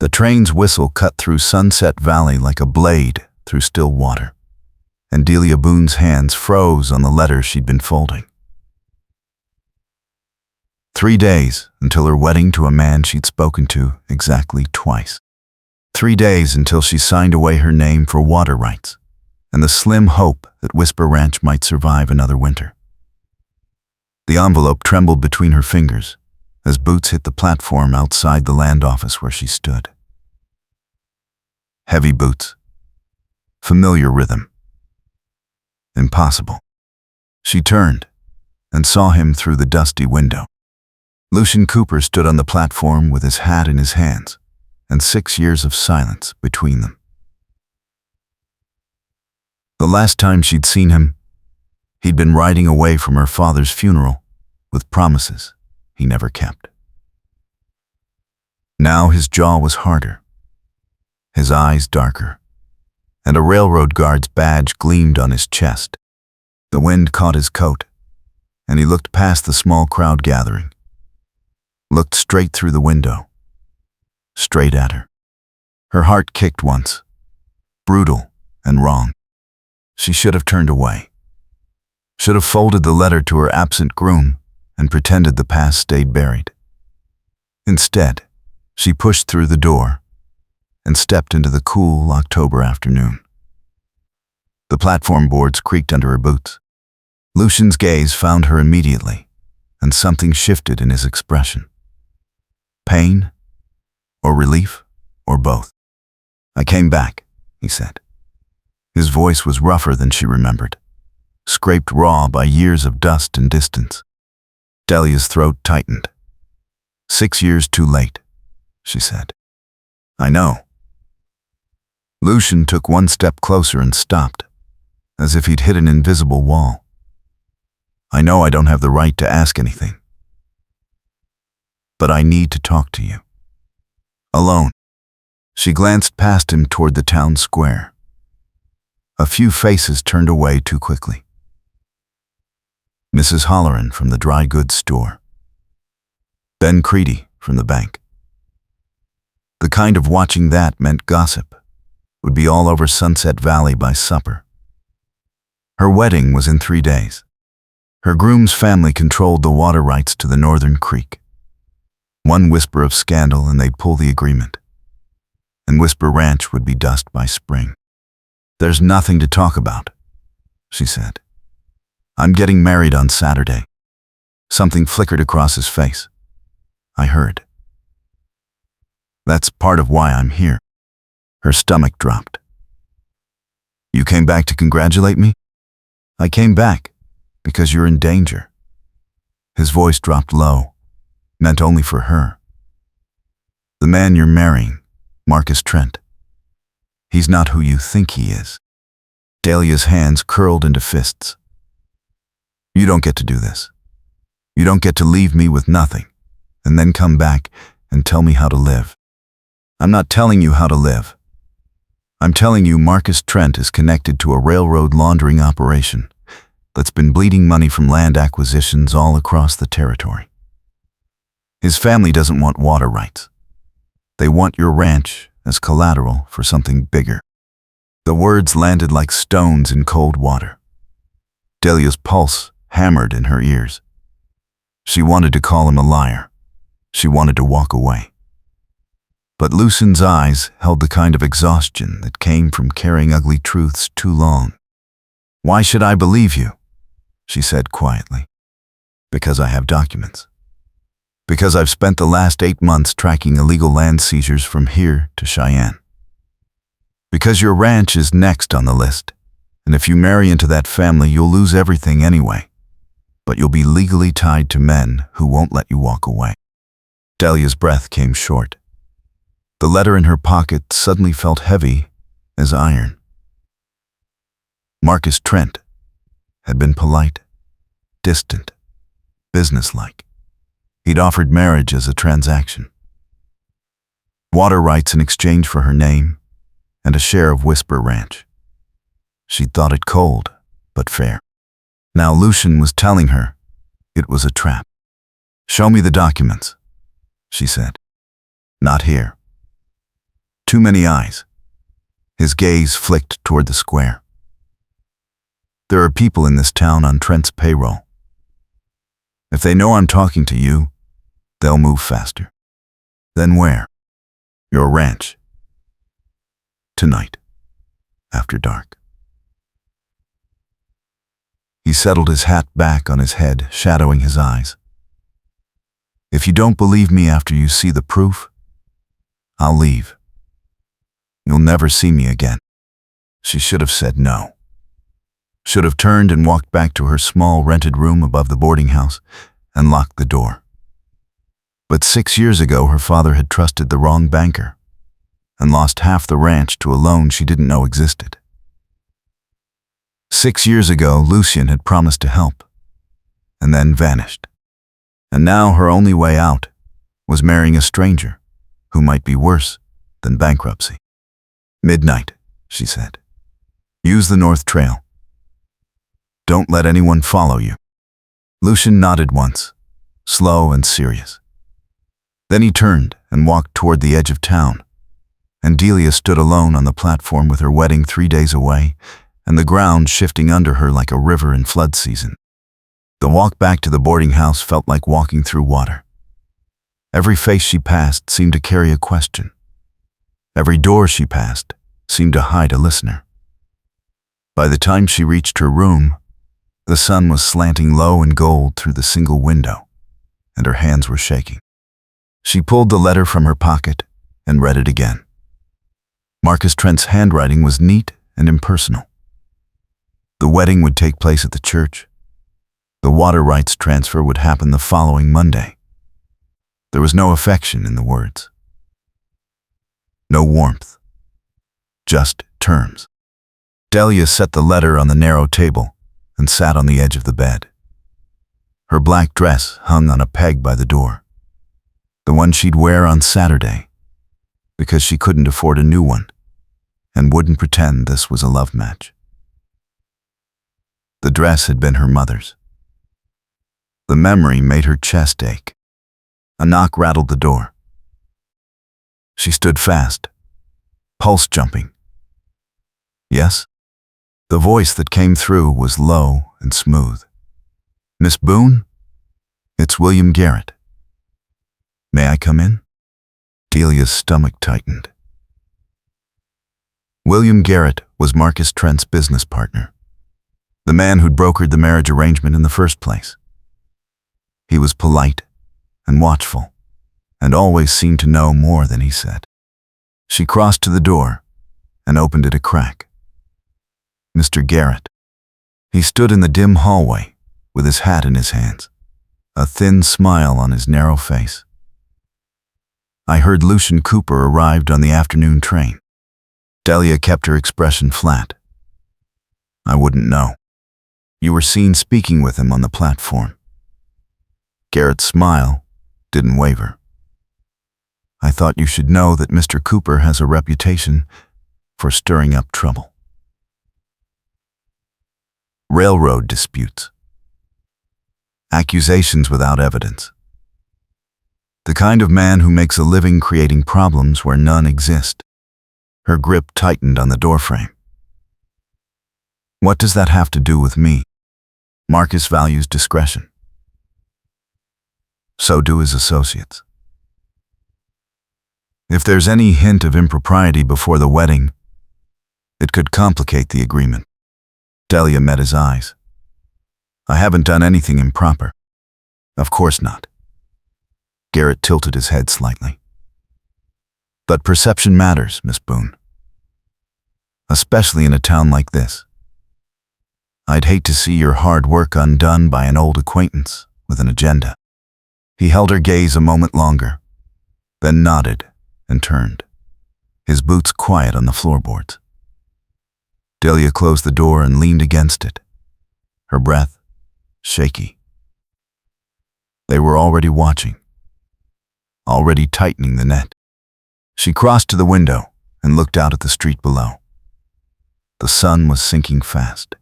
The train's whistle cut through Sunset Valley like a blade through still water, and Delia Boone's hands froze on the letter she'd been folding. 3 days until her wedding to a man she'd spoken to exactly twice. 3 days until she signed away her name for water rights and the slim hope that Whisper Ranch might survive another winter. The envelope trembled between her fingers as boots hit the platform outside the land office where she stood. Heavy boots. Familiar rhythm. Impossible. She turned and saw him through the dusty window. Lucian Cooper stood on the platform with his hat in his hands and 6 years of silence between them. The last time she'd seen him, he'd been riding away from her father's funeral with promises he never kept. Now his jaw was harder, his eyes darker, and a railroad guard's badge gleamed on his chest. The wind caught his coat, and he looked past the small crowd gathering, looked straight through the window, straight at her. Her heart kicked once, brutal and wrong. She should have turned away, should have folded the letter to her absent groom and pretended the past stayed buried. Instead, she pushed through the door and stepped into the cool October afternoon. The platform boards creaked under her boots. Lucian's gaze found her immediately, and something shifted in his expression. Pain, or relief, or both. "I came back," he said. His voice was rougher than she remembered, scraped raw by years of dust and distance. Delia's throat tightened. 6 years too late, she said. "I know." Lucian took one step closer and stopped, as if he'd hit an invisible wall. "I know I don't have the right to ask anything, but I need to talk to you. Alone." She glanced past him toward the town square. A few faces turned away too quickly. Mrs. Holleran from the dry goods store. Ben Creedy from the bank. The kind of watching that meant gossip would be all over Sunset Valley by supper. Her wedding was in 3 days. Her groom's family controlled the water rights to the northern creek. One whisper of scandal and they'd pull the agreement, and Whisper Ranch would be dust by spring. "There's nothing to talk about," she said. "I'm getting married on Saturday." Something flickered across his face. "I heard. That's part of why I'm here." Her stomach dropped. "You came back to congratulate me?" "I came back because you're in danger." His voice dropped low, meant only for her. "The man you're marrying, Marcus Trent, he's not who you think he is." Delia's hands curled into fists. "You don't get to do this. You don't get to leave me with nothing, and then come back and tell me how to live." "I'm not telling you how to live. I'm telling you Marcus Trent is connected to a railroad laundering operation that's been bleeding money from land acquisitions all across the territory. His family doesn't want water rights. They want your ranch as collateral for something bigger." The words landed like stones in cold water. Delia's pulse hammered in her ears. She wanted to call him a liar. She wanted to walk away. But Lucian's eyes held the kind of exhaustion that came from carrying ugly truths too long. "Why should I believe you?" she said quietly. "Because I have documents. Because I've spent the last 8 months tracking illegal land seizures from here to Cheyenne. Because your ranch is next on the list, and if you marry into that family, you'll lose everything anyway. But you'll be legally tied to men who won't let you walk away." Delia's breath came short. The letter in her pocket suddenly felt heavy as iron. Marcus Trent had been polite, distant, businesslike. He'd offered marriage as a transaction. Water rights in exchange for her name and a share of Whisper Ranch. She'd thought it cold, but fair. Now Lucian was telling her it was a trap. "Show me the documents," she said. "Not here." Too many eyes. His gaze flicked toward the square. There are people in this town on Trent's payroll. If they know I'm talking to you, they'll move faster. Then where? Your ranch. Tonight, after dark. He settled his hat back on his head, shadowing his eyes. If you don't believe me after you see the proof, I'll leave. You'll never see me again. She should have said no. Should have turned and walked back to her small rented room above the boarding house and locked the door. But 6 years ago, her father had trusted the wrong banker and lost half the ranch to a loan she didn't know existed. 6 years ago, Lucian had promised to help and then vanished. And now her only way out was marrying a stranger who might be worse than bankruptcy. Midnight, she said. Use the North Trail. Don't let anyone follow you. Lucian nodded once, slow and serious. Then he turned and walked toward the edge of town, and Delia stood alone on the platform with her wedding 3 days away and the ground shifting under her like a river in flood season. The walk back to the boarding house felt like walking through water. Every face she passed seemed to carry a question. Every door she passed seemed to hide a listener. By the time she reached her room, the sun was slanting low and gold through the single window, and her hands were shaking. She pulled the letter from her pocket and read it again. Marcus Trent's handwriting was neat and impersonal. The wedding would take place at the church. The water rights transfer would happen the following Monday. There was no affection in the words. No warmth. Just terms. Delia set the letter on the narrow table and sat on the edge of the bed. Her black dress hung on a peg by the door, the one she'd wear on Saturday, because she couldn't afford a new one and wouldn't pretend this was a love match. The dress had been her mother's. The memory made her chest ache. A knock rattled the door. She stood fast, pulse jumping. Yes? The voice that came through was low and smooth. Miss Boone? It's William Garrett. May I come in? Delia's stomach tightened. William Garrett was Marcus Trent's business partner, the man who'd brokered the marriage arrangement in the first place. He was polite and watchful, and always seemed to know more than he said. She crossed to the door and opened it a crack. Mr. Garrett. He stood in the dim hallway with his hat in his hands, a thin smile on his narrow face. I heard Lucian Cooper arrived on the afternoon train. Delia kept her expression flat. I wouldn't know. You were seen speaking with him on the platform. Garrett's smile didn't waver. I thought you should know that Mr. Cooper has a reputation for stirring up trouble. Railroad disputes. Accusations without evidence. The kind of man who makes a living creating problems where none exist. Her grip tightened on the doorframe. What does that have to do with me? Marcus values discretion. So do his associates. If there's any hint of impropriety before the wedding, it could complicate the agreement. Delia met his eyes. I haven't done anything improper. Of course not. Garrett tilted his head slightly. But perception matters, Miss Boone. Especially in a town like this. I'd hate to see your hard work undone by an old acquaintance with an agenda. He held her gaze a moment longer, then nodded and turned, his boots quiet on the floorboards. Delia closed the door and leaned against it, her breath shaky. They were already watching, already tightening the net. She crossed to the window and looked out at the street below. The sun was sinking fast.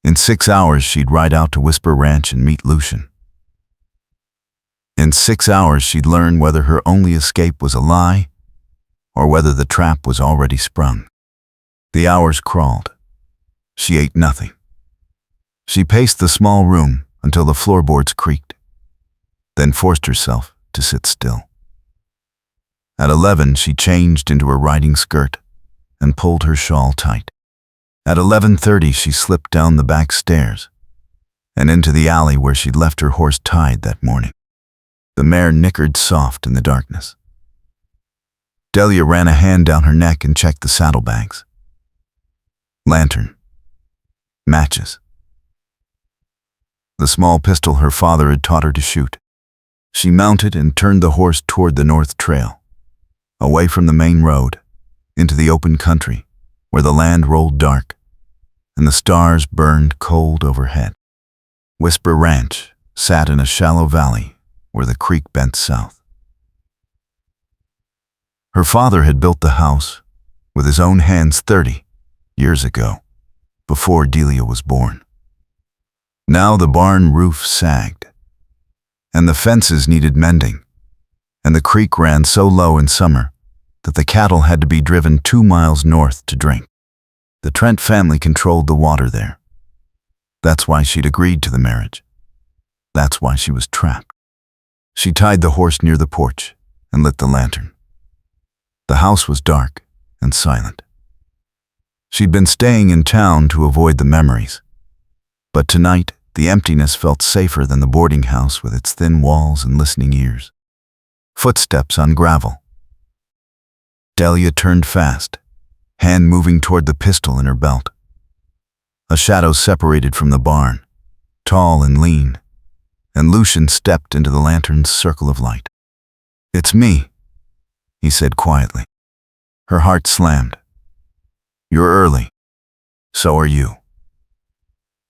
In 6 hours, she'd ride out to Whisper Ranch and meet Lucian. In 6 hours, she'd learn whether her only escape was a lie or whether the trap was already sprung. The hours crawled. She ate nothing. She paced the small room until the floorboards creaked, then forced herself to sit still. At 11, she changed into her riding skirt and pulled her shawl tight. At 11:30, she slipped down the back stairs and into the alley where she'd left her horse tied that morning. The mare nickered soft in the darkness. Delia ran a hand down her neck and checked the saddlebags. Lantern. Matches. The small pistol her father had taught her to shoot. She mounted and turned the horse toward the north trail, away from the main road, into the open country, where the land rolled dark and the stars burned cold overhead. Whisper Ranch sat in a shallow valley where the creek bent south. Her father had built the house with his own hands 30 years ago, before Delia was born. Now the barn roof sagged, and the fences needed mending, and the creek ran so low in summer that the cattle had to be driven 2 miles north to drink. The Trent family controlled the water there. That's why she'd agreed to the marriage. That's why she was trapped. She tied the horse near the porch and lit the lantern. The house was dark and silent. She'd been staying in town to avoid the memories, but tonight the emptiness felt safer than the boarding house with its thin walls and listening ears. Footsteps on gravel. Delia turned fast, hand moving toward the pistol in her belt. A shadow separated from the barn, tall and lean, and Lucian stepped into the lantern's circle of light. "It's me," he said quietly. Her heart slammed. "You're early. So are you."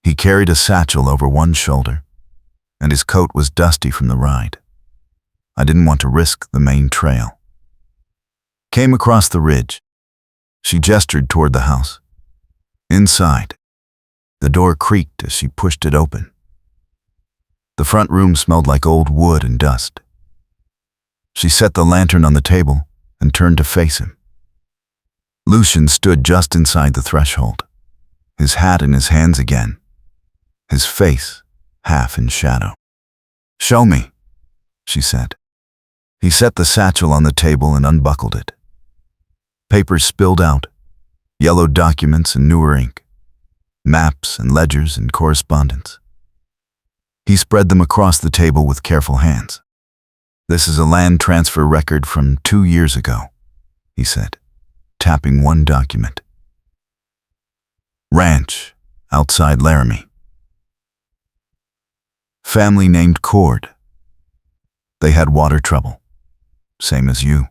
He carried a satchel over one shoulder, and his coat was dusty from the ride. I didn't want to risk the main trail. Came across the ridge. She gestured toward the house. Inside, the door creaked as she pushed it open. The front room smelled like old wood and dust. She set the lantern on the table and turned to face him. Lucian stood just inside the threshold, his hat in his hands again, his face half in shadow. "Show me," she said. He set the satchel on the table and unbuckled it. Papers spilled out, yellow documents and newer ink, maps and ledgers and correspondence. He spread them across the table with careful hands. "This is a land transfer record from 2 years ago," he said, tapping one document. "Ranch, outside Laramie. Family named Cord. They had water trouble, same as you.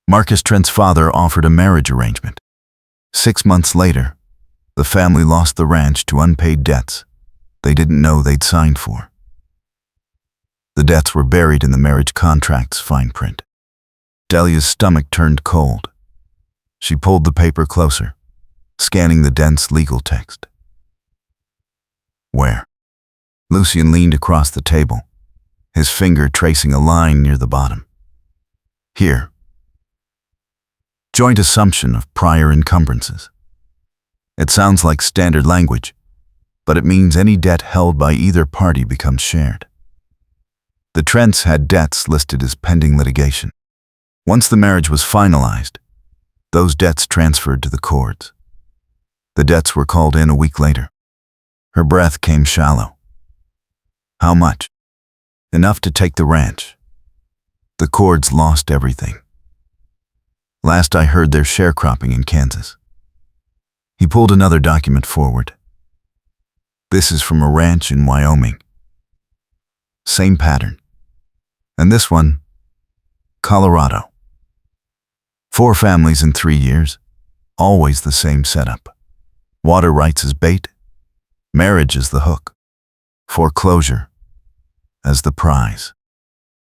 Marcus Trent's father offered a marriage arrangement. 6 months later, the family lost the ranch to unpaid debts they didn't know they'd signed for. The debts were buried in the marriage contract's fine print." Delia's stomach turned cold. She pulled the paper closer, scanning the dense legal text. "Where?" Lucian leaned across the table, his finger tracing a line near the bottom. "Here. Joint assumption of prior encumbrances. It sounds like standard language, but it means any debt held by either party becomes shared. The Trents had debts listed as pending litigation. Once the marriage was finalized, those debts transferred to the Cords. The debts were called in a week later." Her breath came shallow. "How much?" "Enough to take the ranch. The Cords lost everything. Last I heard, they're sharecropping in Kansas." He pulled another document forward. "This is from a ranch in Wyoming. Same pattern. And this one, Colorado. 4 families in 3 years, always the same setup. Water rights as bait, marriage as the hook, foreclosure as the prize."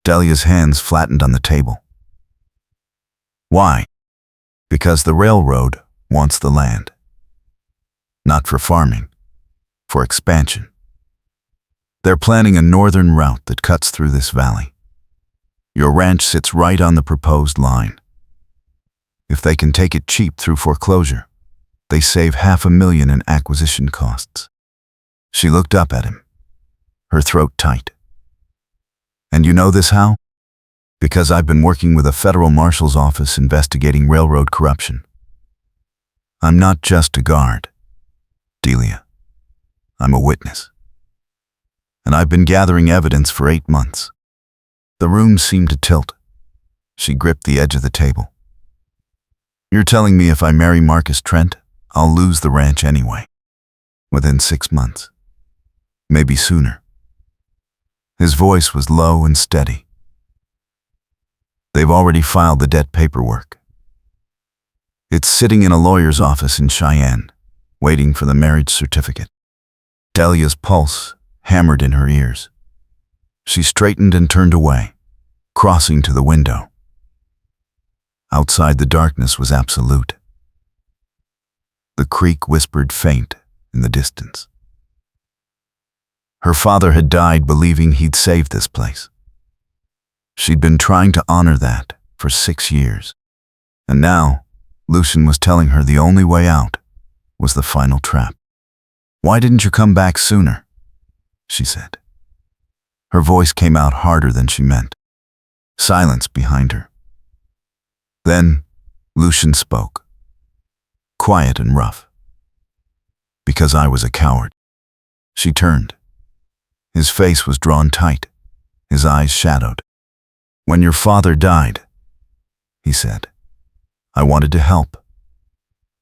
Delia's hands flattened on the table. "Why?" "Because the railroad wants the land. Not for farming, for expansion. They're planning a northern route that cuts through this valley. Your ranch sits right on the proposed line. If they can take it cheap through foreclosure, they save $500,000 in acquisition costs. She looked up at him, her throat tight. And you know this how? Because I've been working with a federal marshal's office investigating railroad corruption. I'm not just a guard, Delia. I'm a witness. And I've been gathering evidence for 8 months. The room seemed to tilt. She gripped the edge of the table. You're telling me if I marry Marcus Trent, I'll lose the ranch anyway. Within 6 months. Maybe sooner. His voice was low and steady. They've already filed the debt paperwork. It's sitting in a lawyer's office in Cheyenne, waiting for the marriage certificate. Delia's pulse hammered in her ears. She straightened and turned away, crossing to the window. Outside, the darkness was absolute. The creek whispered faint in the distance. Her father had died believing he'd saved this place. She'd been trying to honor that for 6 years. And now, Lucian was telling her the only way out was the final trap. Why didn't you come back sooner? She said. Her voice came out harder than she meant. Silence behind her. Then, Lucian spoke. Quiet and rough. Because I was a coward. She turned. His face was drawn tight, his eyes shadowed. When your father died, he said, I wanted to help.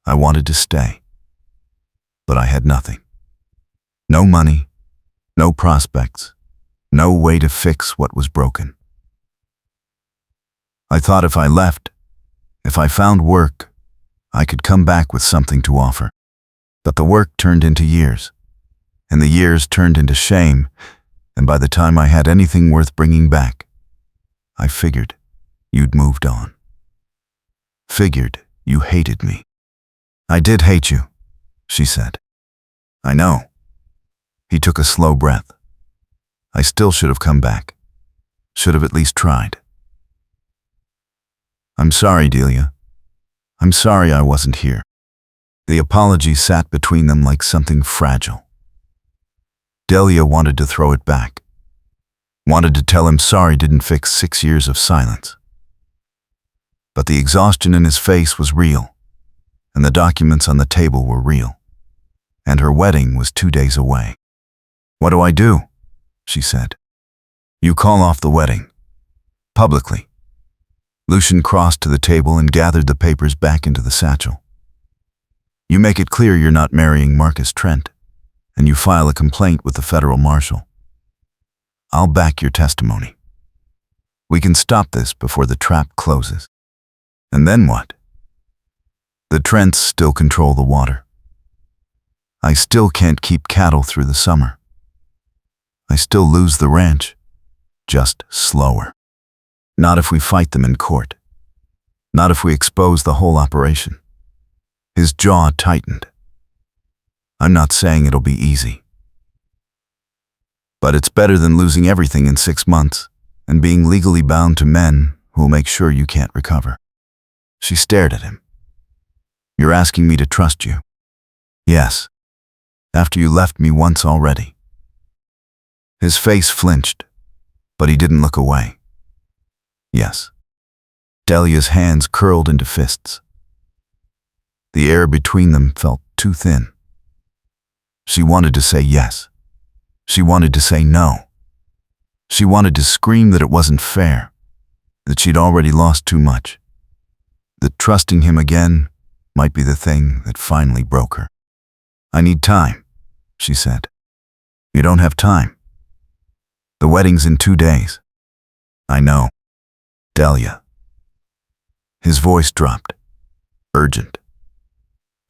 I wanted to stay. But I had nothing. No money, no prospects, no way to fix what was broken. I thought if I left, if I found work, I could come back with something to offer. But the work turned into years, and the years turned into shame, and by the time I had anything worth bringing back, I figured you'd moved on. Figured you hated me. I did hate you, she said. I know. He took a slow breath. I still should have come back. Should have at least tried. I'm sorry, Delia. I'm sorry I wasn't here. The apology sat between them like something fragile. Delia wanted to throw it back. Wanted to tell him sorry didn't fix 6 years of silence. But the exhaustion in his face was real, and the documents on the table were real, and her wedding was 2 days away. What do I do? She said. You call off the wedding. Publicly. Lucian crossed to the table and gathered the papers back into the satchel. You make it clear you're not marrying Marcus Trent, and you file a complaint with the federal marshal. I'll back your testimony. We can stop this before the trap closes. And then what? The Trents still control the water. I still can't keep cattle through the summer. I still lose the ranch, just slower. Not if we fight them in court. Not if we expose the whole operation. His jaw tightened. I'm not saying it'll be easy. But it's better than losing everything in 6 months and being legally bound to men who'll make sure you can't recover. She stared at him. You're asking me to trust you? Yes. After you left me once already. His face flinched, but he didn't look away. Yes. Delia's hands curled into fists. The air between them felt too thin. She wanted to say yes. She wanted to say no. She wanted to scream that it wasn't fair, that she'd already lost too much, that trusting him again might be the thing that finally broke her. I need time, she said. You don't have time. The wedding's in 2 days. I know. Delia. His voice dropped, urgent.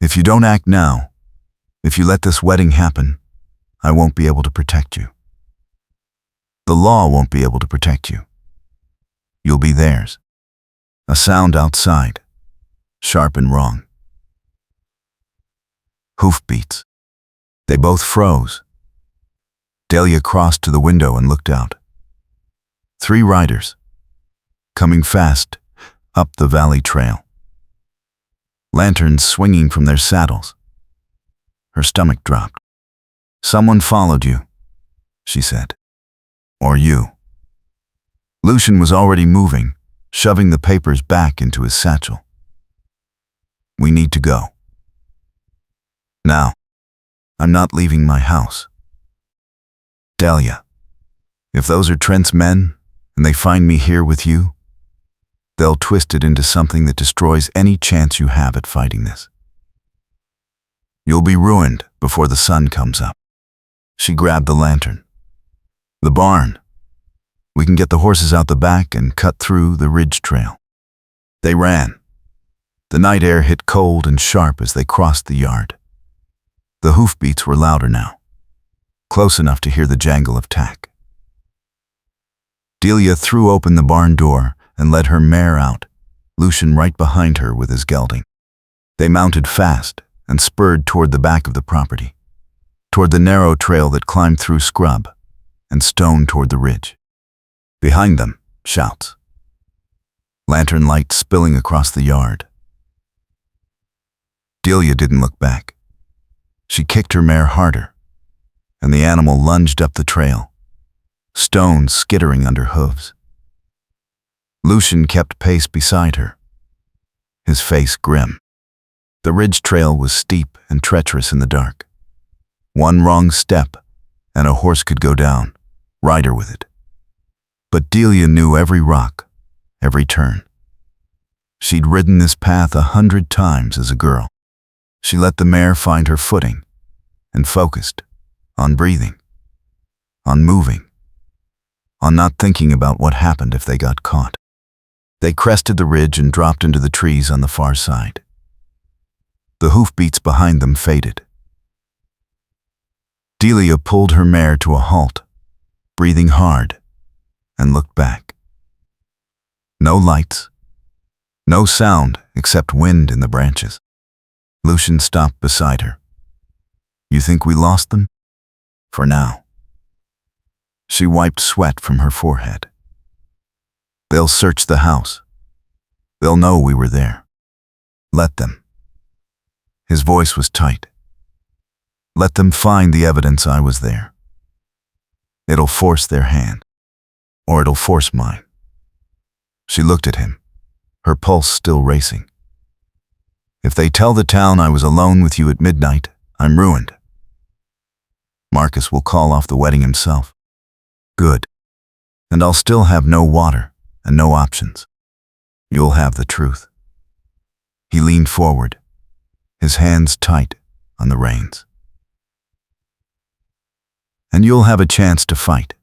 If you don't act now, if you let this wedding happen, I won't be able to protect you. The law won't be able to protect you. You'll be theirs. A sound outside, sharp and wrong. Hoofbeats. They both froze. Delia crossed to the window and looked out. 3 riders, coming fast up the valley trail. Lanterns swinging from their saddles. Her stomach dropped. "Someone followed you," she said. "Or you." Lucian was already moving, shoving the papers back into his satchel. "We need to go. Now. I'm not leaving my house." "Delia, if those are Trent's men, and they find me here with you, they'll twist it into something that destroys any chance you have at fighting this. You'll be ruined before the sun comes up." She grabbed the lantern. "The barn. We can get the horses out the back and cut through the ridge trail." They ran. The night air hit cold and sharp as they crossed the yard. The hoofbeats were louder now, close enough to hear the jangle of tack. Delia threw open the barn door and led her mare out, Lucian right behind her with his gelding. They mounted fast and spurred toward the back of the property, toward the narrow trail that climbed through scrub and stone toward the ridge. Behind them, shouts. Lantern light spilling across the yard. Delia didn't look back. She kicked her mare harder, and the animal lunged up the trail, stones skittering under hooves. Lucian kept pace beside her, his face grim. The ridge trail was steep and treacherous in the dark. One wrong step, and a horse could go down, rider with it. But Delia knew every rock, every turn. She'd ridden this path 100 times as a girl. She let the mare find her footing and focused on breathing, on moving, on not thinking about what happened if they got caught. They crested the ridge and dropped into the trees on the far side. The hoofbeats behind them faded. Delia pulled her mare to a halt, breathing hard, and looked back. No lights, no sound except wind in the branches. Lucian stopped beside her. "You think we lost them?" "For now." She wiped sweat from her forehead. "They'll search the house. They'll know we were there. Let them." His voice was tight. "Let them find the evidence I was there. It'll force their hand, or it'll force mine." She looked at him, her pulse still racing. "If they tell the town I was alone with you at midnight, I'm ruined. Marcus will call off the wedding himself. Good. And I'll still have no water and no options. You'll have the truth." He leaned forward, his hands tight on the reins. "And you'll have a chance to fight.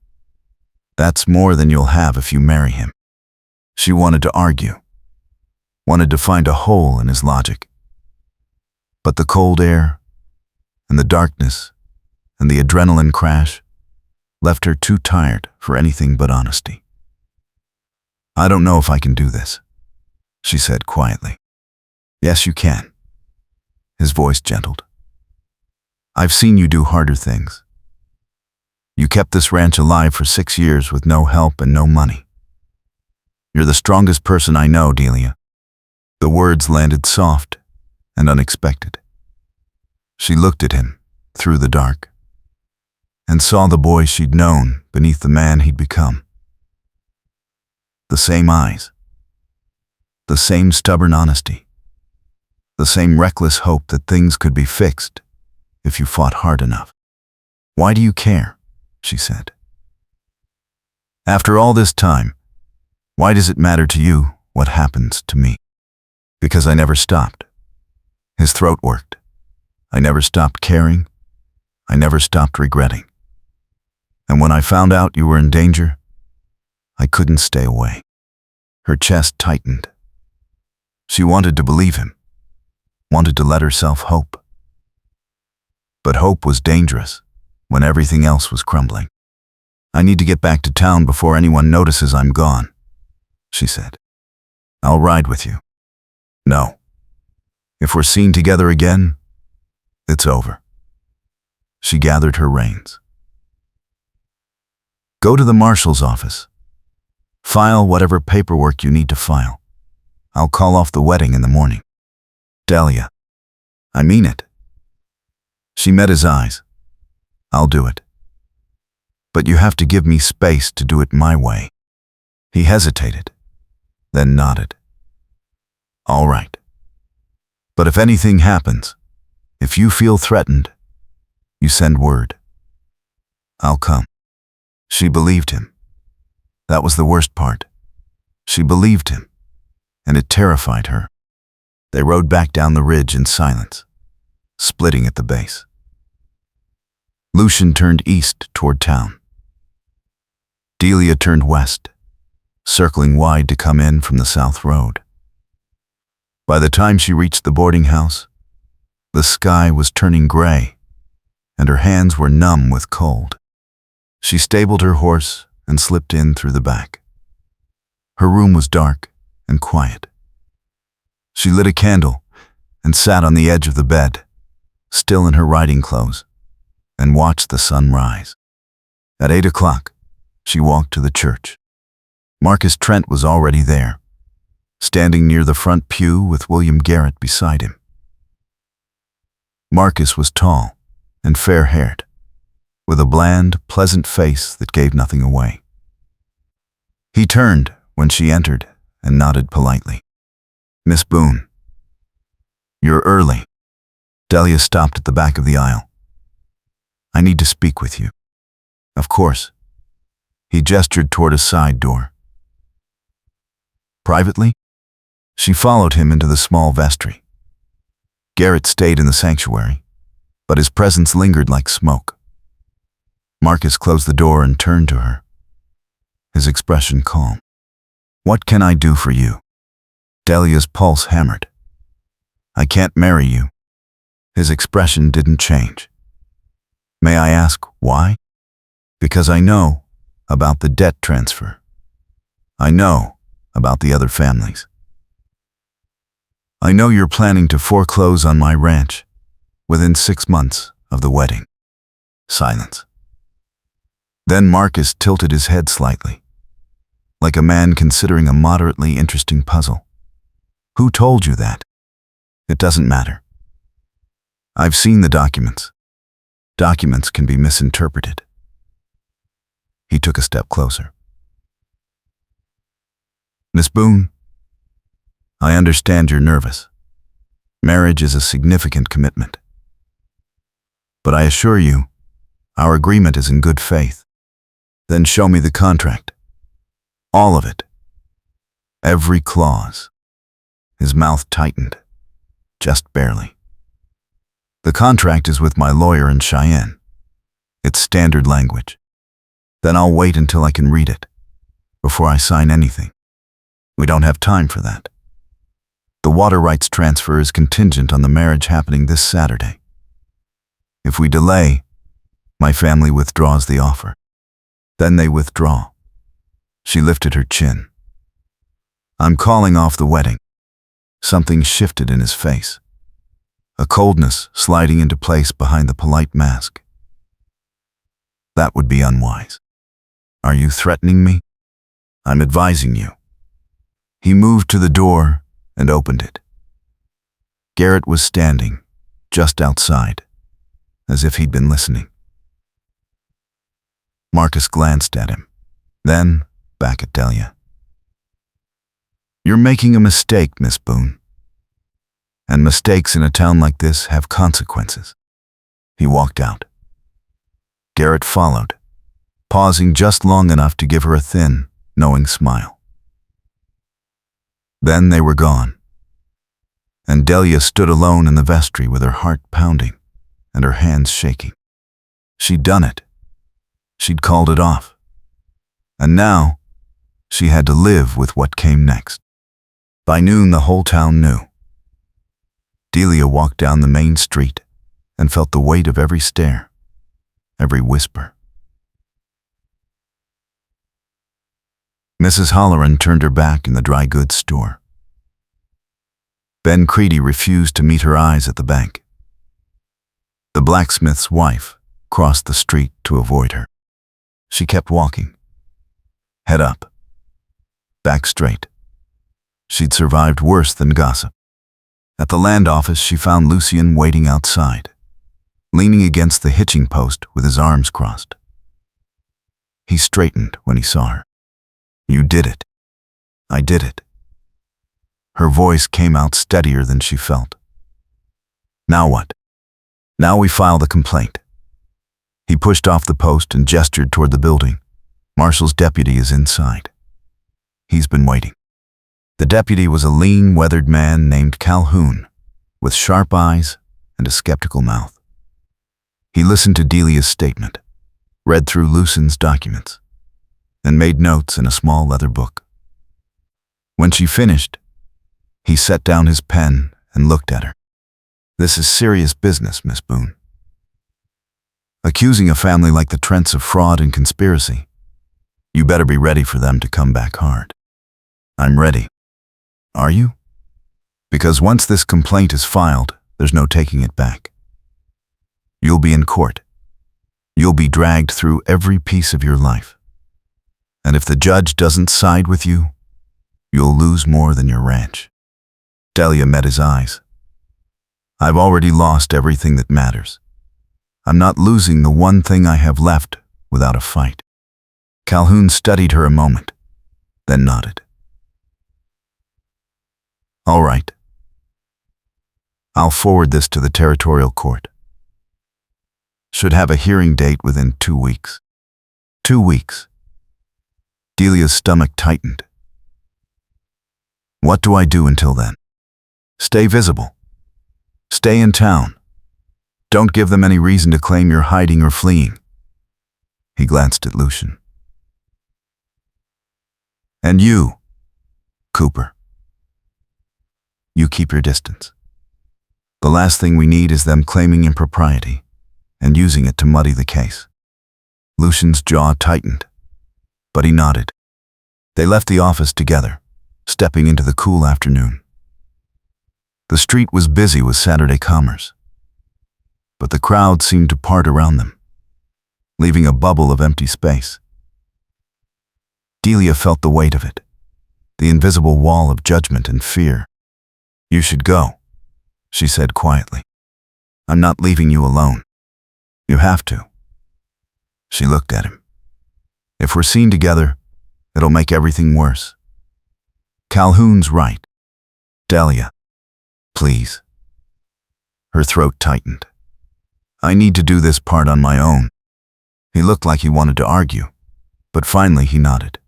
That's more than you'll have if you marry him." She wanted to argue, wanted to find a hole in his logic. But the cold air, and the darkness, and the adrenaline crash left her too tired for anything but honesty. "I don't know if I can do this," she said quietly. "Yes, you can." His voice gentled. "I've seen you do harder things. You kept this ranch alive for 6 years with no help and no money. You're the strongest person I know, Delia." The words landed soft and unexpected. She looked at him through the dark and saw the boy she'd known beneath the man he'd become. The same eyes, the same stubborn honesty, the same reckless hope that things could be fixed if you fought hard enough. "Why do you care?" she said. "After all this time, why does it matter to you what happens to me?" "Because I never stopped." His throat worked. "I never stopped caring. I never stopped regretting. And when I found out you were in danger, I couldn't stay away." Her chest tightened. She wanted to believe him, wanted to let herself hope. But hope was dangerous when everything else was crumbling. "I need to get back to town before anyone notices I'm gone," she said. "I'll ride with you." "No. If we're seen together again, it's over." She gathered her reins. "Go to the marshal's office. File whatever paperwork you need to file. I'll call off the wedding in the morning. Delia, I mean it. She met his eyes. I'll do it. But you have to give me space to do it my way. He hesitated, then nodded. All right. But if anything happens, if you feel threatened, you send word. I'll come. She believed him. That was the worst part. She believed him, and it terrified her. They rode back down the ridge in silence, splitting at the base. Lucian turned east toward town. Delia turned west, circling wide to come in from the south road. By the time she reached the boarding house, the sky was turning gray, and her hands were numb with cold. She stabled her horse and slipped in through the back. Her room was dark and quiet. She lit a candle and sat on the edge of the bed, still in her riding clothes, and watched the sun rise. At 8 o'clock, she walked to the church. Marcus Trent was already there, standing near the front pew with William Garrett beside him. Marcus was tall and fair-haired, with a bland, pleasant face that gave nothing away. He turned when she entered and nodded politely. Miss Boone. You're early. Delia stopped at the back of the aisle. I need to speak with you. Of course. He gestured toward a side door. Privately? She followed him into the small vestry. Garrett stayed in the sanctuary, but his presence lingered like smoke. Marcus closed the door and turned to her, his expression calm. What can I do for you? Delia's pulse hammered. I can't marry you. His expression didn't change. May I ask why? Because I know about the debt transfer. I know about the other families. I know you're planning to foreclose on my ranch within 6 months of the wedding. Silence. Then Marcus tilted his head slightly, like a man considering a moderately interesting puzzle. Who told you that? It doesn't matter. I've seen the documents. Documents can be misinterpreted. He took a step closer. Miss Boone, I understand you're nervous. Marriage is a significant commitment. But I assure you, our agreement is in good faith. Then show me the contract. All of it. Every clause. His mouth tightened, just barely. The contract is with my lawyer in Cheyenne. It's standard language. Then I'll wait until I can read it, before I sign anything. We don't have time for that. The water rights transfer is contingent on the marriage happening this Saturday. If we delay, my family withdraws the offer. Then they withdraw. She lifted her chin. I'm calling off the wedding. Something shifted in his face, a coldness sliding into place behind the polite mask. That would be unwise. Are you threatening me? I'm advising you. He moved to the door and opened it. Garrett was standing just outside, as if he'd been listening. Marcus glanced at him, then back at Delia. You're making a mistake, Miss Boone. And mistakes in a town like this have consequences. He walked out. Garrett followed, pausing just long enough to give her a thin, knowing smile. Then they were gone, and Delia stood alone in the vestry with her heart pounding and her hands shaking. She'd done it. She'd called it off. And now, she had to live with what came next. By noon, the whole town knew. Delia walked down the main street and felt the weight of every stare, every whisper. Mrs. Holloran turned her back in the dry goods store. Ben Creedy refused to meet her eyes at the bank. The blacksmith's wife crossed the street to avoid her. She kept walking, head up, back straight. She'd survived worse than gossip. At the land office, she found Lucian waiting outside, leaning against the hitching post with his arms crossed. He straightened when he saw her. "You did it." "I did it." Her voice came out steadier than she felt. "Now what?" "Now we file the complaint." He pushed off the post and gestured toward the building. "Marshal's deputy is inside. He's been waiting." The deputy was a lean, weathered man named Calhoun, with sharp eyes and a skeptical mouth. He listened to Delia's statement, read through Lucian's documents, and made notes in a small leather book. When she finished, he set down his pen and looked at her. "This is serious business, Miss Boone. Accusing a family like the Trents of fraud and conspiracy. You better be ready for them to come back hard." "I'm ready." "Are you?" "Because once this complaint is filed, there's no taking it back. You'll be in court. You'll be dragged through every piece of your life. And if the judge doesn't side with you, you'll lose more than your ranch." Delia met his eyes. "I've already lost everything that matters. I'm not losing the one thing I have left without a fight." Calhoun studied her a moment, then nodded. "All right. I'll forward this to the territorial court. Should have a hearing date within 2 weeks. 2 weeks. Delia's stomach tightened. "What do I do until then?" "Stay visible. Stay in town. Don't give them any reason to claim you're hiding or fleeing." He glanced at Lucian. "And you, Cooper. You keep your distance. The last thing we need is them claiming impropriety and using it to muddy the case." Lucian's jaw tightened, but he nodded. They left the office together, stepping into the cool afternoon. The street was busy with Saturday commerce, but the crowd seemed to part around them, leaving a bubble of empty space. Delia felt the weight of it, the invisible wall of judgment and fear. "You should go," she said quietly. "I'm not leaving you alone. You have to." She looked at him. "If we're seen together, it'll make everything worse." Calhoun's right. "Delia, please." Her throat tightened. "I need to do this part on my own." He looked like he wanted to argue, but finally he nodded.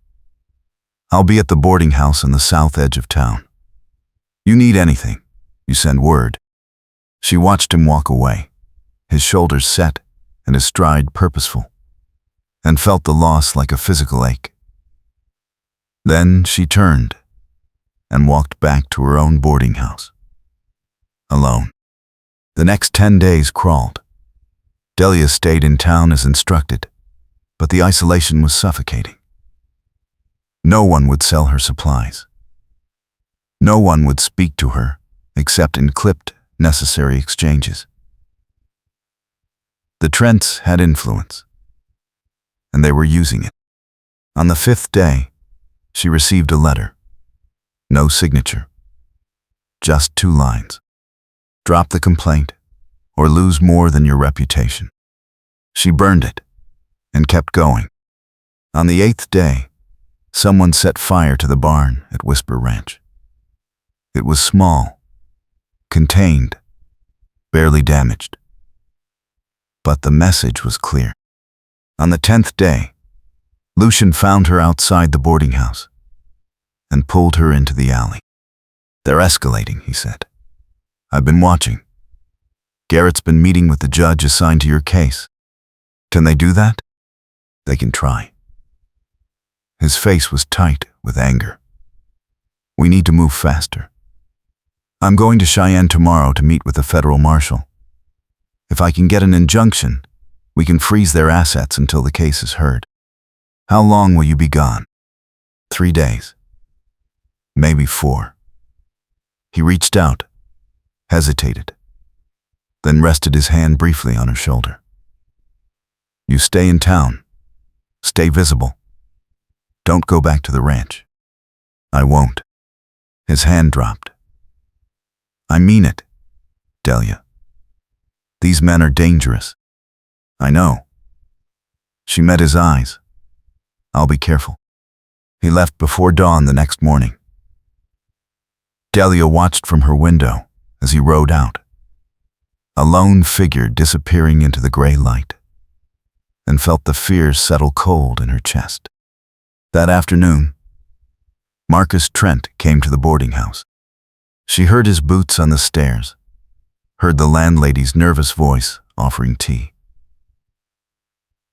"I'll be at the boarding house on the south edge of town. You need anything, you send word." She watched him walk away, his shoulders set and his stride purposeful, and felt the loss like a physical ache. Then she turned and walked back to her own boarding house, alone. The next 10 days crawled. Delia stayed in town as instructed, but the isolation was suffocating. No one would sell her supplies. No one would speak to her except in clipped, necessary exchanges. The Trents had influence, and they were using it. On the 5th day, she received a letter. No signature. Just 2 lines. "Drop the complaint, or lose more than your reputation." She burned it, and kept going. On the 8th day, someone set fire to the barn at Whisper Ranch. It was small, contained, barely damaged. But the message was clear. On the 10th day, Lucian found her outside the boarding house and pulled her into the alley. "They're escalating," he said. "I've been watching. Garrett's been meeting with the judge assigned to your case. Can they do that?" "They can try." His face was tight with anger. "We need to move faster. I'm going to Cheyenne tomorrow to meet with the federal marshal. If I can get an injunction, we can freeze their assets until the case is heard." "How long will you be gone?" 3 days. Maybe 4. He reached out, hesitated, then rested his hand briefly on her shoulder. "You stay in town. Stay visible. Don't go back to the ranch." I won't. His hand dropped. I mean it, Delia. These men are dangerous. I know. She met his eyes. I'll be careful. He left before dawn the next morning. Delia watched from her window as he rode out, a lone figure disappearing into the gray light, and felt the fear settle cold in her chest. That afternoon, Marcus Trent came to the boarding house. She heard his boots on the stairs, heard the landlady's nervous voice offering tea.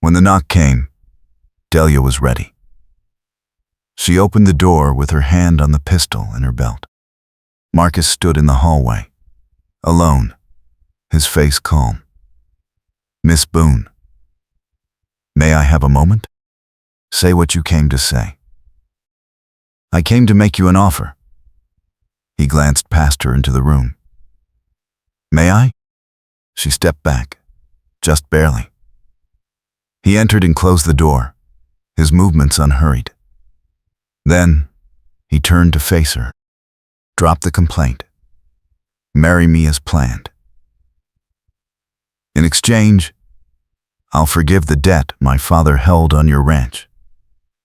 When the knock came, Delia was ready. She opened the door with her hand on the pistol in her belt. Marcus stood in the hallway, alone, his face calm. Miss Boone, may I have a moment? Say what you came to say. I came to make you an offer. He glanced past her into the room. May I? She stepped back, just barely. He entered and closed the door, his movements unhurried. Then, he turned to face her. Drop the complaint. Marry me as planned. In exchange, I'll forgive the debt my father held on your ranch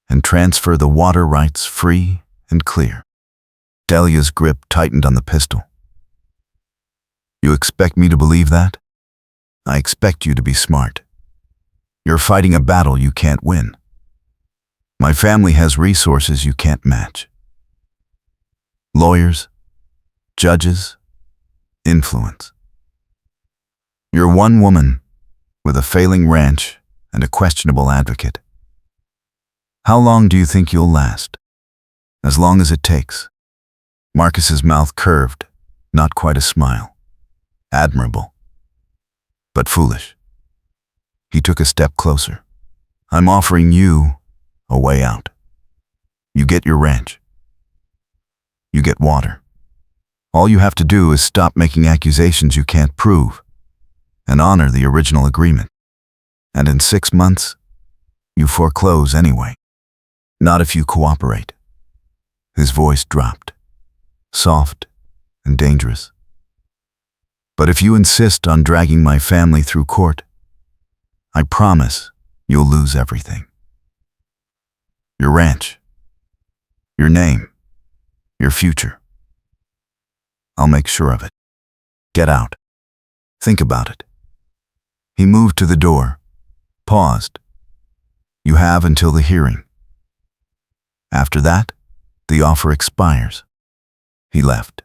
and transfer the water rights free and clear. Delia's grip tightened on the pistol. You expect me to believe that? I expect you to be smart. You're fighting a battle you can't win. My family has resources you can't match. Lawyers, judges, influence. You're one woman with a failing ranch and a questionable advocate. How long do you think you'll last? As long as it takes. Marcus's mouth curved, not quite a smile. Admirable, but foolish. He took a step closer. I'm offering you a way out. You get your ranch. You get water. All you have to do is stop making accusations you can't prove and honor the original agreement. And in 6 months, you foreclose anyway. Not if you cooperate. His voice dropped, soft and dangerous. But if you insist on dragging my family through court, I promise you'll lose everything. Your ranch, your name, your future. I'll make sure of it. Get out. Think about it. He moved to the door, paused. You have until the hearing. After that, the offer expires. He left.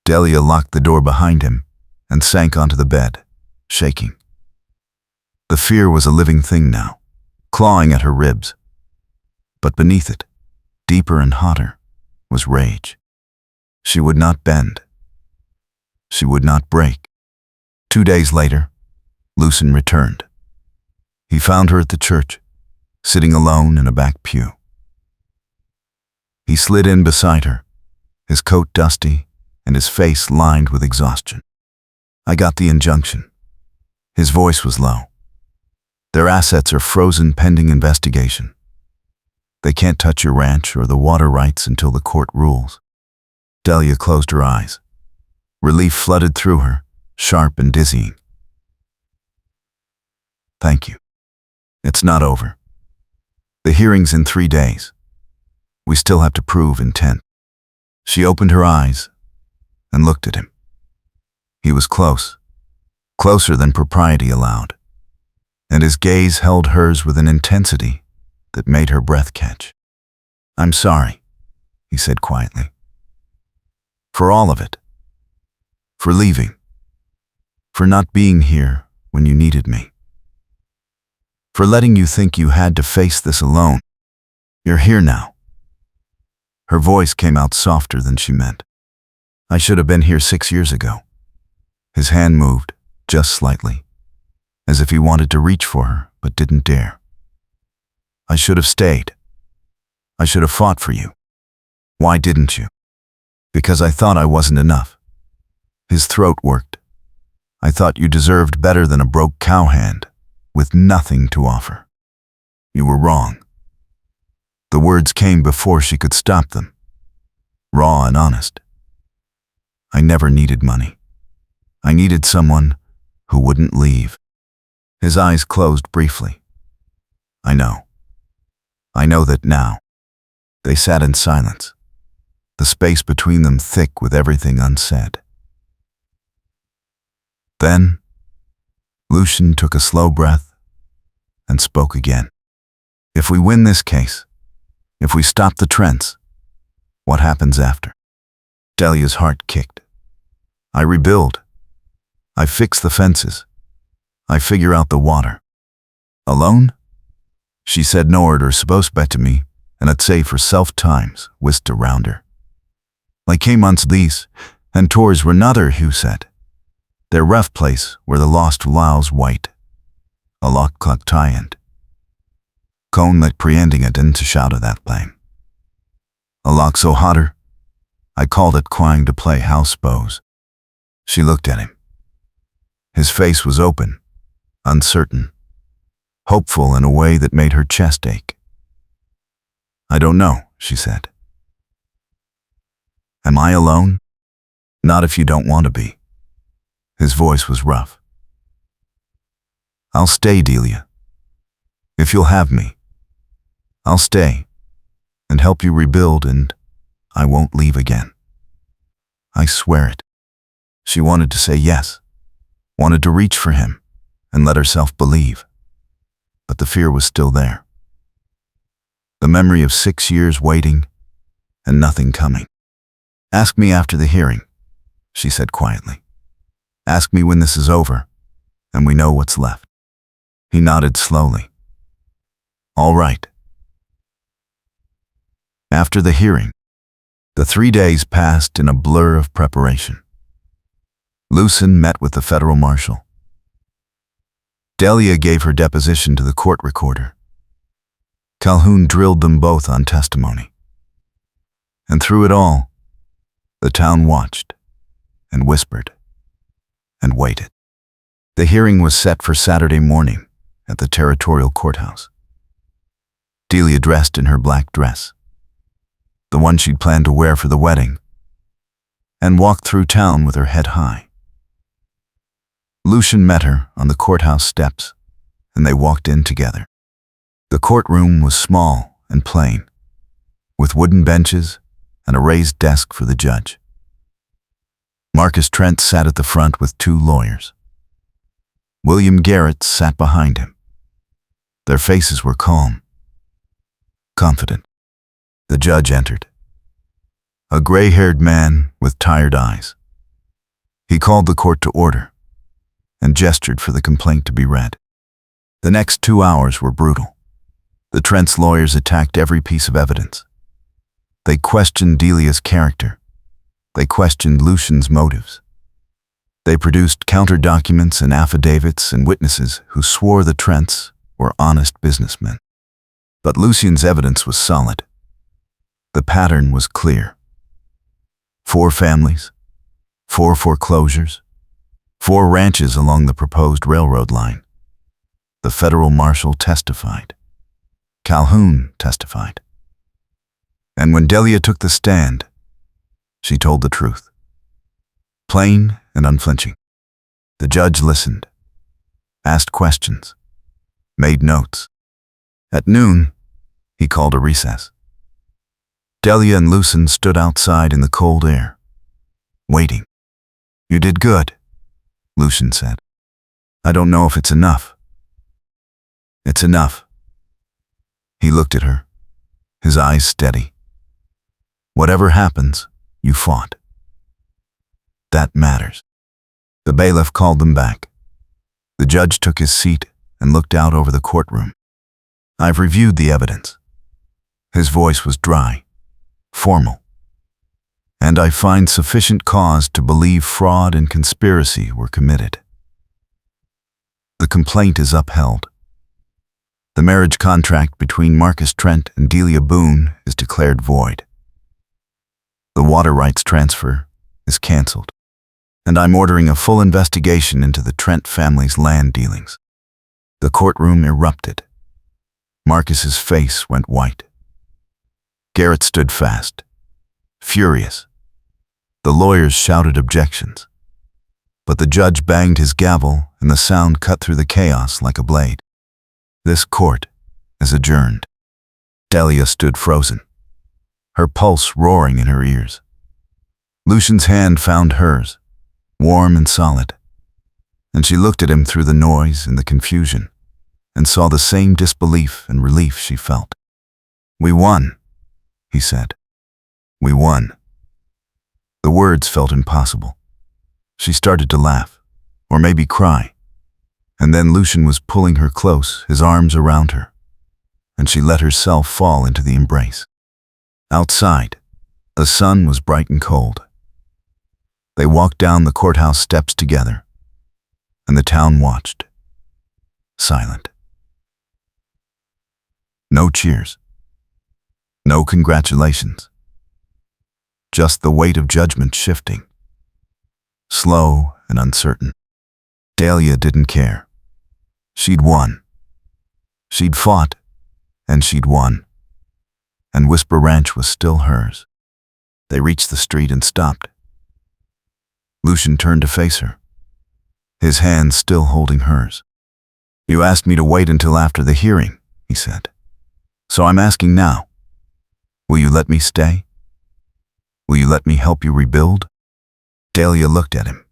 Delia locked the door behind him and sank onto the bed, shaking. The fear was a living thing now, clawing at her ribs. But beneath it, deeper and hotter, was rage. She would not bend. She would not break. 2 days later, Lucian returned. He found her at the church, sitting alone in a back pew. He slid in beside her, his coat dusty and his face lined with exhaustion. I got the injunction. His voice was low. Their assets are frozen pending investigation. They can't touch your ranch or the water rights until the court rules. Delia closed her eyes. Relief flooded through her, sharp and dizzying. Thank you. It's not over. The hearing's in 3 days. We still have to prove intent. She opened her eyes and looked at him. He was close, closer than propriety allowed, and his gaze held hers with an intensity that made her breath catch. I'm sorry, he said quietly. For all of it. For leaving. For not being here when you needed me. For letting you think you had to face this alone. You're here now. Her voice came out softer than she meant. I should have been here 6 years ago. His hand moved, just slightly, as if he wanted to reach for her, but didn't dare. I should have stayed. I should have fought for you. Why didn't you? Because I thought I wasn't enough. His throat worked. I thought you deserved better than a broke cowhand with nothing to offer. You were wrong. The words came before she could stop them. raw and honest. I never needed money. I needed someone who wouldn't leave. His eyes closed briefly. I know. I know that now. They sat in silence, the space between them thick with everything unsaid. Then, Lucian took a slow breath and spoke again. If we win this case, if we stop the Trents, what happens after? Delia's heart kicked. I rebuild. I fix the fences. I figure out the water. Alone? She said no order supposed bet to me, and I'd say for self-times whisked around her. Like came months these, and tours were another who said. Their rough place where the lost lows white. A lock clock tie-end. Cone like preending it into shout of that blame. A lock so hotter, I called it quang to play house bows. She looked at him. His face was open, uncertain, hopeful in a way that made her chest ache. I don't know, she said. Am I alone? Not if you don't want to be. His voice was rough. I'll stay, Delia. If you'll have me, I'll stay and help you rebuild, and I won't leave again. I swear it. She wanted to say yes, wanted to reach for him and let herself believe, but the fear was still there. The memory of 6 years waiting and nothing coming. Ask me after the hearing, she said quietly. Ask me when this is over and we know what's left. He nodded slowly. All right. After the hearing, the 3 days passed in a blur of preparation. Lucian met with the federal marshal. Delia gave her deposition to the court recorder. Calhoun drilled them both on testimony. And through it all, the town watched and whispered and waited. The hearing was set for Saturday morning at the territorial courthouse. Delia dressed in her black dress, the one she'd planned to wear for the wedding, and walked through town with her head high. Lucian met her on the courthouse steps, and they walked in together. The courtroom was small and plain, with wooden benches and a raised desk for the judge. Marcus Trent sat at the front with 2 lawyers. William Garrett sat behind him. Their faces were calm, confident. The judge entered. A gray-haired man with tired eyes. He called the court to order and gestured for the complaint to be read. The next 2 hours were brutal. The Trent's lawyers attacked every piece of evidence. They questioned Delia's character. They questioned Lucian's motives. They produced counter-documents and affidavits and witnesses who swore the Trents were honest businessmen. But Lucian's evidence was solid. The pattern was clear. 4 families, 4 foreclosures, 4 ranches along the proposed railroad line. The federal marshal testified. Calhoun testified. And when Delia took the stand, she told the truth. Plain and unflinching. The judge listened, asked questions, made notes. At noon, he called a recess. Delia and Lucian stood outside in the cold air, waiting. You did good, Lucian said. I don't know if it's enough. It's enough. He looked at her, his eyes steady. Whatever happens, you fought. That matters. The bailiff called them back. The judge took his seat and looked out over the courtroom. I've reviewed the evidence. His voice was dry, formal. And I find sufficient cause to believe fraud and conspiracy were committed. The complaint is upheld. The marriage contract between Marcus Trent and Delia Boone is declared void. The water rights transfer is canceled, and I'm ordering a full investigation into the Trent family's land dealings. The courtroom erupted. Marcus's face went white. Garrett stood fast, Furious, the lawyers shouted objections, but the judge banged his gavel and the sound cut through the chaos like a blade. This court is adjourned. Delia stood frozen, her pulse roaring in her ears. Lucian's hand found hers, warm and solid, and she looked at him through the noise and the confusion and saw the same disbelief and relief she felt. "We won," he said. "We won." The words felt impossible. She started to laugh, or maybe cry, and then Lucian was pulling her close, his arms around her, and she let herself fall into the embrace. Outside, the sun was bright and cold. They walked down the courthouse steps together, and the town watched, silent. No cheers, no congratulations, just the weight of judgment shifting, slow and uncertain. Delia didn't care. She'd won. She'd fought, and she'd won. And Whisper Ranch was still hers. They reached the street and stopped. Lucian turned to face her, his hand still holding hers. "You asked me to wait until after the hearing," he said. "So I'm asking now. Will you let me stay? Will you let me help you rebuild?" Delia looked at him.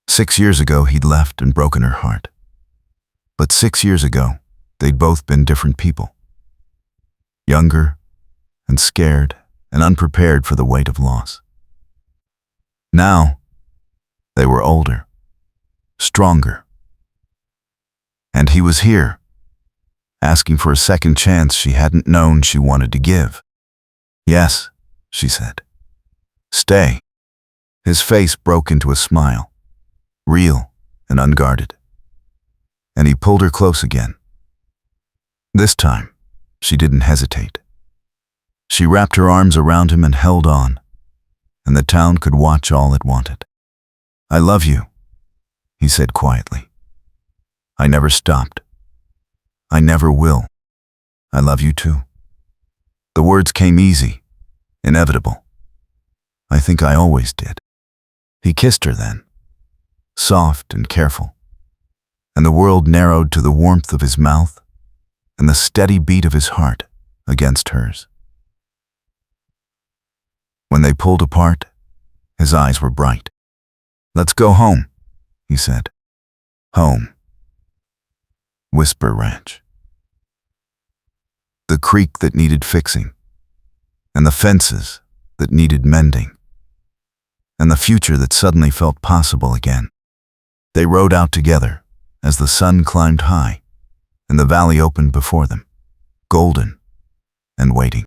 6 years ago, he'd left and broken her heart. But 6 years ago, they'd both been different people. Younger and scared and unprepared for the weight of loss. Now, they were older, stronger. And he was here, asking for a second chance she hadn't known she wanted to give. "Yes," she said. "Stay." His face broke into a smile, real and unguarded. And he pulled her close again. This time, she didn't hesitate. She wrapped her arms around him and held on, and the town could watch all it wanted. "I love you," he said quietly. "I never stopped. I never will. I love you too." The words came easy, inevitable. "I think I always did." He kissed her then, soft and careful, and the world narrowed to the warmth of his mouth and the steady beat of his heart against hers. When they pulled apart, his eyes were bright. "Let's go home," he said. Home. Whisper Ranch. The creek that needed fixing, and the fences that needed mending, and the future that suddenly felt possible again. They rode out together as the sun climbed high and the valley opened before them, golden and waiting.